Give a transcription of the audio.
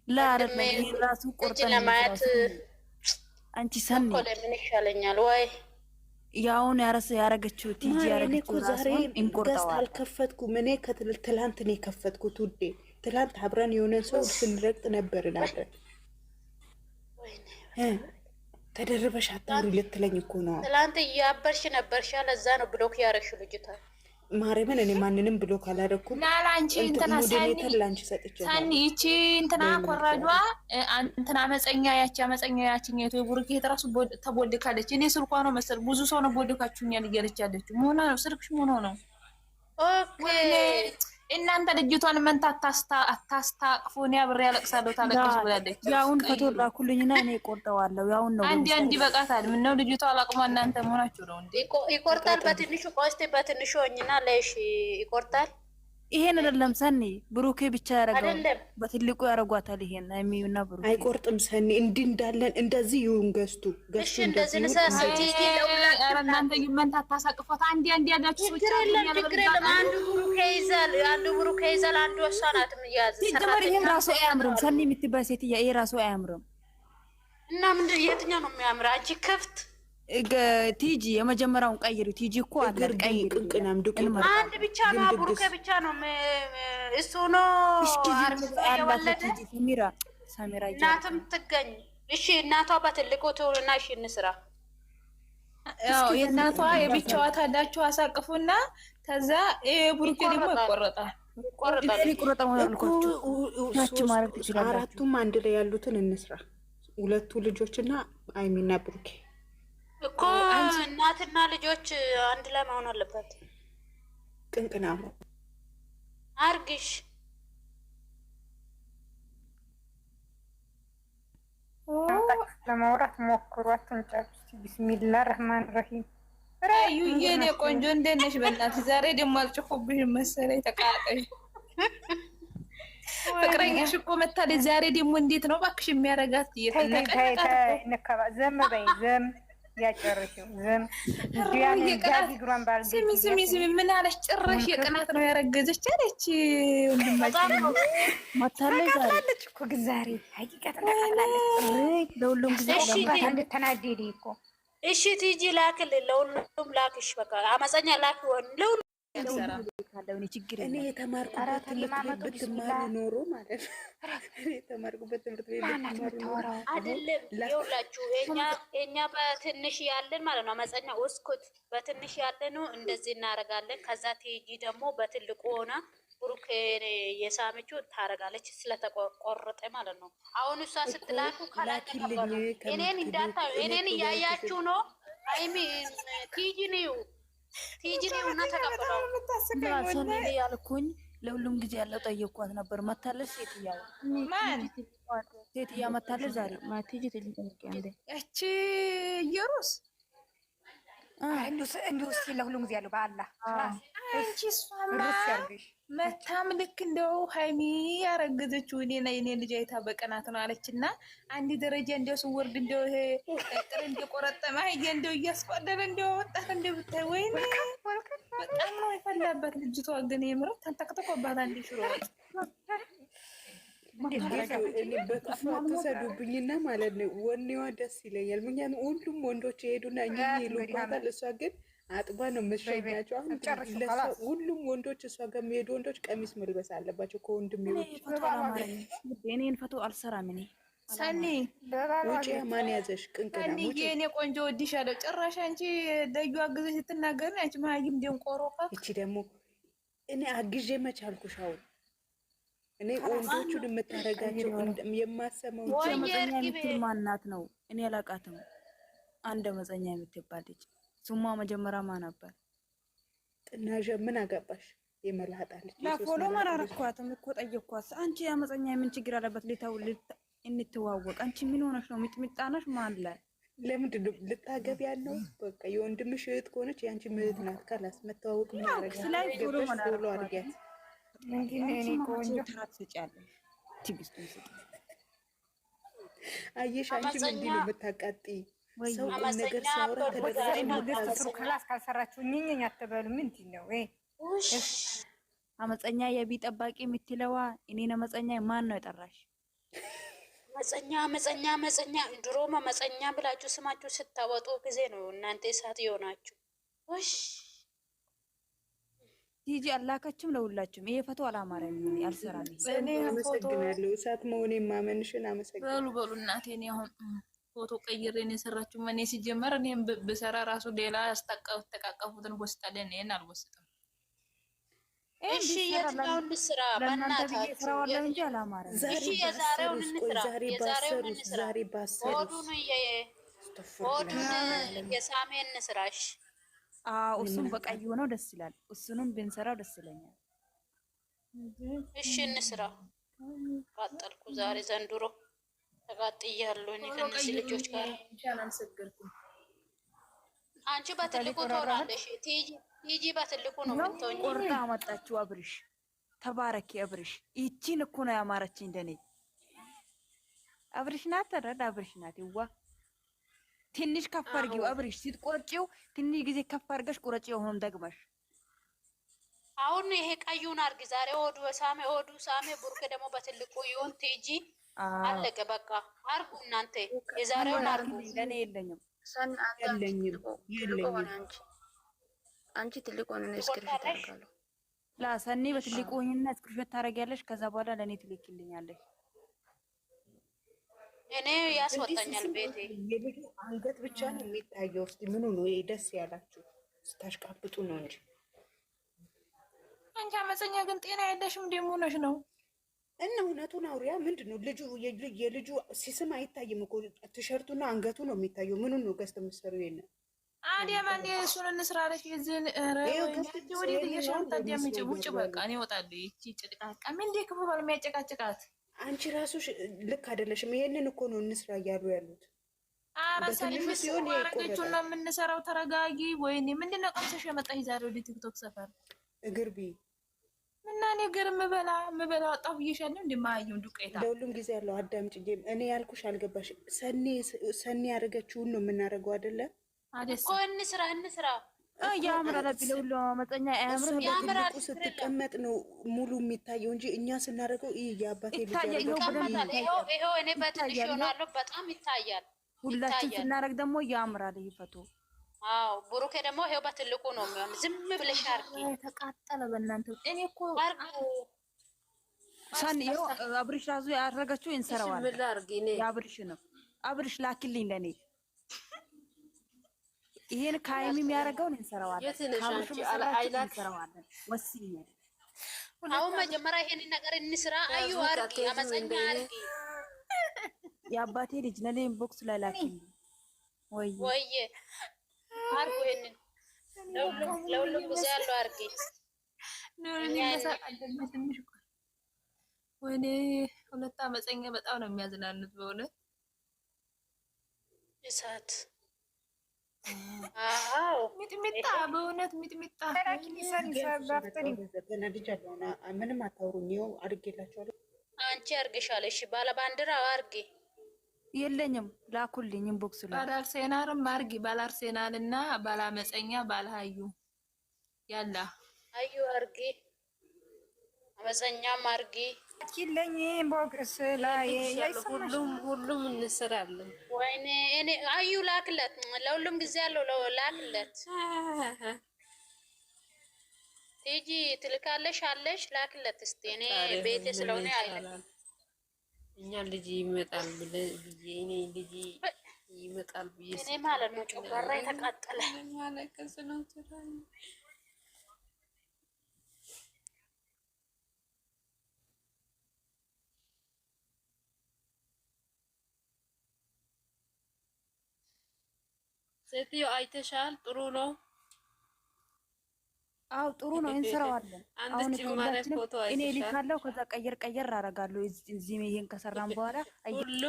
ለአረብ ወንድሜ ይሄ ራሱ ልጅ ቆርጠን ለማየት እንስራው። አንቺ ሰኒ እኮ ለምን ይሻለኛል ወይ ያውን ያረገችው ቲጂ ማር እኔ እኮ ያረገችው ዛሬ ራሱን ገዝት እንቆርጠዋለን። አልከፈትኩም። እኔ ትላንት ነው የከፈትኩት ውዴ። ትላንት አብረን የሆነ ሰው ስንረግጥ ነበርን አብረን። ወይኔ ተደርበሽ አታውሪ ልትለኝ እኮ ነው። ትላንት እያበርሽ ነበርሻ። ለዛ ነው ብሎክ ያረግሽው ልጅቷ። ማርያምን እኔ ማንንም ብሎ ካላደረኩ ላላንቺ እንትና ሞዴሬተር ላንቺ ሰጥቼው ሰኒ ይቺ እንትና ኮራጇ እንትና አመፀኛ ያችኛይቱ የቡሩኬ ራሱ ተቦልካለች። እኔ ስልኳ ነው መሰል ብዙ ሰው ነው ቦልካችሁኛል እያለች ያለችው መሆኗ ነው። ስልክሽ መሆኗ ነው። ኦኬ እናንተ ልጅቷን መንታ አታስታቅፉ። እኔ አብሬ ያለቅሳለሁ ታለቅሱ ብላለች። ያውን ፈቶ ላኩልኝና እኔ ቆርጠዋለሁ። ያውን ነው አንድ ይበቃታል። ምን ነው ልጅቷ አላቅሟ እናንተ መሆናችሁ ነው እንዴ? ይቆርጣል። በትንሹ ቆስቴ በትንሹ ሆኝና ለሽ ይቆርጣል። ይሄን አይደለም ሰኒ ብሩኬ ብቻ ያረጋው አይደለም በትልቁ ያረጓታል። ይሄን አይሚውና ብሩኬ አይቆርጥም። ሰኒ እንዲህ እንዳለን እንደዚህ ይሁን ገዝቱ እሺ እንደዚህ ነሳሲቲ ኧረ እናንተ ይመንታ አታሳቅፏት። አንድ ያላችሁ ሰዎች ችግር የለም። አንዱ ብሩኬ ይዛል፣ አንዱ እሷ ናት የሚያዝ ሲጀመር ይሄን ራሱ አያምርም። ሰኒ የምትባይ ሴትያ ይሄ ራሱ አያምርም። እና ምንድን የትኛው ነው የሚያምር? አንቺ ከፍት ቲጂ የመጀመሪያውን ቀይሩ። ቲጂ እኮ አለ ቀይሩ። ቅንቅናም አንድ ብቻ ነው ብሩኬ ብቻ ነው እሱ ነው የወለደ ሳሚራ እናትም ትገኝ። እሺ እናቷ በትልቁ ትውልና እሺ እንስራ። ያው የእናቷ የብቻዋ ታዳችሁ አሳቅፉና ከዛ ብሩኬ ደግሞ ይቆረጣል። አራቱም አንድ ላይ ያሉትን እንስራ። ሁለቱ ልጆችና አይሚና ብሩኬ እኮ እናትና ልጆች አንድ ላይ መሆን አለበት። ቅንቅናሙ አርግሽ ለማውራት ሞክሯት እንጨርስ። ቢስሚላህ ረህማን ረሂም። ራዩ የኔ ቆንጆ እንዴት ነሽ? በእናትሽ ዛሬ ደግሞ አልጮህብሽም መሰለኝ ተቃጠሽ። ፍቅረኛሽ እኮ መታለች ዛሬ ደግሞ እንዴት ነው እባክሽ የሚያረጋት? ነከባ ዘም በይ ዘም ያጨርሽው ዘም ስሚ ምን አለች? ጭራሽ የቅናት ነው ያረገዘች አለች። ወንድማችን መታለች ዛሬ እኮ ግን ዛሬ ሀቂቀት ተቃላለች። ለሁሉም ጊዜ እንድትናደዲ እኮ እሺ ቲጂ ላክል፣ ለሁሉም ላክሽ። በቃ አመፀኛ ላክ ሆን ለሁሉም እኔ የተማርኩበት ትምህርት ቤት ብትማሩ ኖሮ ማለት ነው። የተማርኩበት ትምህርት ቤት ብትማሩ አይደለም። ይኸውላችሁ የኛ በትንሽ ያለን ማለት ነው አመፀኛ ውስኩት በትንሽ ያለን እንደዚህ እናደርጋለን። ከዛ ቲጂ ደግሞ በትልቁ ሆና ብሩክ የሳመችው ታረጋለች ስለተቆረጠ ማለት ነው። አሁን እሷ ስትላኩ ካላተቀበሉ እኔን እንዳታዩ። እኔን እያያችሁ ነው። አይሚ ቲጂ ነው እና ተቀበለው ሰኒ ያልኩኝ ለሁሉም ጊዜ ያለው ጠየኳት ነበር። መታለች ሴትያ ማን ሴትያ መታለች ዛሬ ማቲጂ ትልቅ እንደ እቺ ኢየሩስ እንዱ እስኪ ለሁሉም ጊዜ ያለው በአላህ እቺ ሷማ መታም ልክ እንደው ሃይሚ ያረገዘችው እኔና የኔ ልጅ አይታ በቀናት ነው አለችና አንድ ደረጃ እንደው ስወርድ እንደው ይሄ ጥር እንደቆረጠማ ይሄ እንደው እያስቆደረ እንደው ወጣት እንደው ብታይ ወይኔ በጣም ነው የፈላበት ልጅቷ። ግን የምረት ተንተክተቆባት አንድ ሽሮ እኔ በክፉ አትሰዱብኝና ማለት ነው። ወኔዋ ደስ ይለኛል። ምክንያቱም ሁሉም ወንዶች ይሄዱና እኛ ይሉባታል። እሷ ግን አጥባ ነው የምትሸኛቸው። አሁን ሁሉም ወንዶች እሷ ጋር የሚሄዱ ወንዶች ቀሚስ መልበስ አለባቸው። ከወንድም እኔን ፈቶ አልሰራም። እኔ ሰኒ ውጪ ማን ያዘሽ? ቅንቅና ውጪ እኔ ቆንጆ ወድሻለሁ። ጭራሽ አንቺ ደዩ አግዘሽ ስትናገሪ አንቺ ማይም ደንቆሮካ። እቺ ደግሞ እኔ አግዤ መች አልኩሽ? አሁን እኔ ወንዶቹን የምታረጋቸው የማሰማው መዘኛ የምትል ማናት ነው? እኔ አላቃትም። አንድ መዘኛ የምትባል ልጅ ስሟ መጀመሪያ ማን ነበር? ጥናዣ ምን አገባሽ? የመላጣለች ላፎሎ ማራረኳትም እኮ ጠየኳት። አንቺ አመፀኛ ምን ችግር አለበት? ሊታው እንተዋወቅ። አንቺ ምን ሆነሽ ነው? ሚጥሚጣናሽ ማን ላይ ለምንድን ነው ልታገቢ ያለው? በቃ የወንድምሽ እህት ከሆነች የአንቺ እህት ናት። ካላስ መተዋወቅ ምን ያደርጋል? ገበሽ ፎሎ አድርጊያት። አየሽ አንቺ ምንድን ነው የምታቃጥይ? ሰው ነገር ሲያወራ ክላስ ካልሰራችሁ እኝኝ አትበሉ። ምንድን ነው አመፀኛ የቢ ጠባቂ የምትለዋ? እኔን አመፀኛ ማን ነው የጠራሽ? መፀኛ ድሮማ መፀኛ ብላችሁ ስማችሁ ስታወጡ ጊዜ ነው እናንተ እሳት የሆናችሁ። ወሽ ቲጂ አላከችም ለሁላችሁም። ይሄ ፈቶ አላማረኝም፣ አልሰራም። እኔ አመሰግናለሁ። እሳት መሆኔ ማመንሽን አመሰግናለሁ። በሉ እናቴ፣ እኔ አሁን ፎቶ ቀይሬን የሰራችሁ እኔ ሲጀመር እኔም ብሰራ ራሱ ሌላ ያስተቃቀፉትን ወስጣለን። እኔን አልወስጥም። እሺ የትኛውን ስራ በእናታችሁ እንጂ አላማረኝም። እሺ የዛሬውን እንስራ። ሆዱን የሳሜን እንስራሽ። እሱም በቀይ ሆነው ደስ ይላል። እሱንም ብንሰራው ደስ ይለኛል። እሺ እንስራ። ቃጠልኩ ዛሬ ዘንድሮ ተቃጥያለሁ እኔ ከነዚህ ልጆች ጋር። አንቺ በትልቁ ትሆናለሽ ቲጂ በትልቁ ነው የምትሆኝ። ቆርጣ አመጣችው። አብርሽ ተባረኪ። አብርሽ ይቺን እኮ ነው ያማረችኝ እንደኔ። አብርሽ ናት ተረዳ። አብርሽ ናት። ይዋ ትንሽ ከፍ አድርጊው አብርሽ። ስትቆርጪው ትንሽ ጊዜ ከፍ አድርገሽ ቁረጪው። አሁንም ደግመሽ አሁን ይሄ ቀዩን አድርጊ። ዛሬ ሆዱ ሳሜ ቡርኬ ደግሞ በትልቁ ይሁን ቲጂ። አለቀ በቃ። አርጉ እናንተ የዛሬውን አርጉ። ለኔ የለኝም አንቺ ትልቅ ሆነን እስክሪፕት ታደርጋለሁ። ሰኒ በትልቁ ሆኝና እስክሪፕት ታደርጊያለሽ። ከዛ በኋላ ለኔ ትልክልኛለሽ። እኔ ያስወጣኛል ቤቴ። የልጁ አንገት ብቻ ነው የሚታየው። እስቲ ምኑ ነው ይሄ ደስ ያላችሁ? ስታሽቃብጡ ነው እንጂ አንቺ አመፀኛ ግን ጤና የለሽም። ደሞ ነሽ ነው እና እውነቱን አውሪያ። ምንድን ነው የልጁ ሲስም አይታይም እኮ ቲሸርቱና አንገቱ ነው የሚታየው። ምኑ ነው ገዝተ የምትሰሩ? ይሄን አዲያ ማን እሱን እንስራለሽ? የዚህን ወዲህ የሻንታ ዲያምጭ ውጭ በቃ እኔ እወጣለሁ። ይቺ ጭቃቃ ምን እንደ ክፉ ባል የሚያጨቃጭቃት አንቺ ራሱ ልክ አይደለሽም። ይሄንን እኮ ነው እንስራ እያሉ ያሉት። አራሳልሽ ሲሆን ያረጋችሁ ነው የምንሰራው። ተረጋጊ። ወይኔ ምንድነው ቀምሰሽ የመጣሽ ዛሬ ወደ ቲክቶክ ሰፈር? እግርቢ እና እኔ እግር ምበላ ወጣሁ ብዬሻለሁ። እንደማያየው ዱቄታ ለሁሉም ጊዜ ያለው አዳምጪ። እኔ ያልኩሽ አልገባሽ። ሰኒ ያደረገችውን ነው የምናደርገው አይደለ? አደስ እንስራ ያምራል። ለሁሉ መጠኛ ያምራል። ስትቀመጥ ነው ሙሉ የሚታየው እንጂ እኛ ስናደርገው የአባቴ ልጅ ይኸው እኔ በትንሽ ይሆናለሁ። በጣም ይታያል። ሁላችን ስናደርግ ደግሞ ያምራል። ይፈቱ ብሩኬ ደግሞ ይኸው በትልቁ ነው የሚሆን። ዝም ብለሽ አርጊ። ተቃጠለ በእናንተ። እኔ እኮ ሰኒ ይኸው አብርሽ ራሱ ያደረገችው እንሰራዋለን። የአብርሽ ነው። አብርሽ ላኪልኝ ለኔ ይሄን ካይሚ የሚያደርገውን እንሰራዋለን። እንሰራዋለን። ወስኛል። አሁን መጀመሪያ ይሄን ነገር እንስራ። አዩ አርጊ፣ አመፀኛ አርጊ። የአባቴ ልጅ ለኔ ኢንቦክስ ላይ ላኪልኝ። ወይ አርጉ። ይሄንን ለሁሉም ጊዜ ያለው አርጊ። ወይኔ ሁለት አመፀኛ በጣም ነው የሚያዝናኑት በእውነት እሳት ሚጥሚጣ በእውነት ሚጥሚጣ ምንም አታውሩኝ። ይኸው አድርጌላችኋለሁ። አንቺ አርግሻለሽ። ባለባንዲራ አርጊ። የለኝም ላኩልኝ ኢንቦክስ ላይ። ባለአርሴናልም አርጊ። ባለአርሴናል እና ባለአመፀኛ ባለሀዩ ያላ አዩ አርጊ። አመፀኛም አርጊ። ኪለኝ ኢንቦክስ ላይ ሁሉም እንስራለን። ወይኔ እኔ አዩ ላክለት። ለሁሉም ጊዜ ያለው ላክለት። ቲጂ ትልካለሽ አለሽ ላክለት። እስቲ እኔ ቤቴ ስለሆነ አይደለም እኛ ልጅ ይመጣል ብዬ እኔ ልጅ ይመጣል ብዬ እኔ ማለት ነው ጨጓራ የተቃጠለ ማለቀስ ነው። ሴትዮ አይተሻል? ጥሩ ነው። አው ጥሩ ነው። እንሰራዋለን። አሁን እኔ ልካለሁ። ከዛ ቀየር አደርጋለሁ። እዚህ ይሄን ከሰራን በኋላ ሁሉ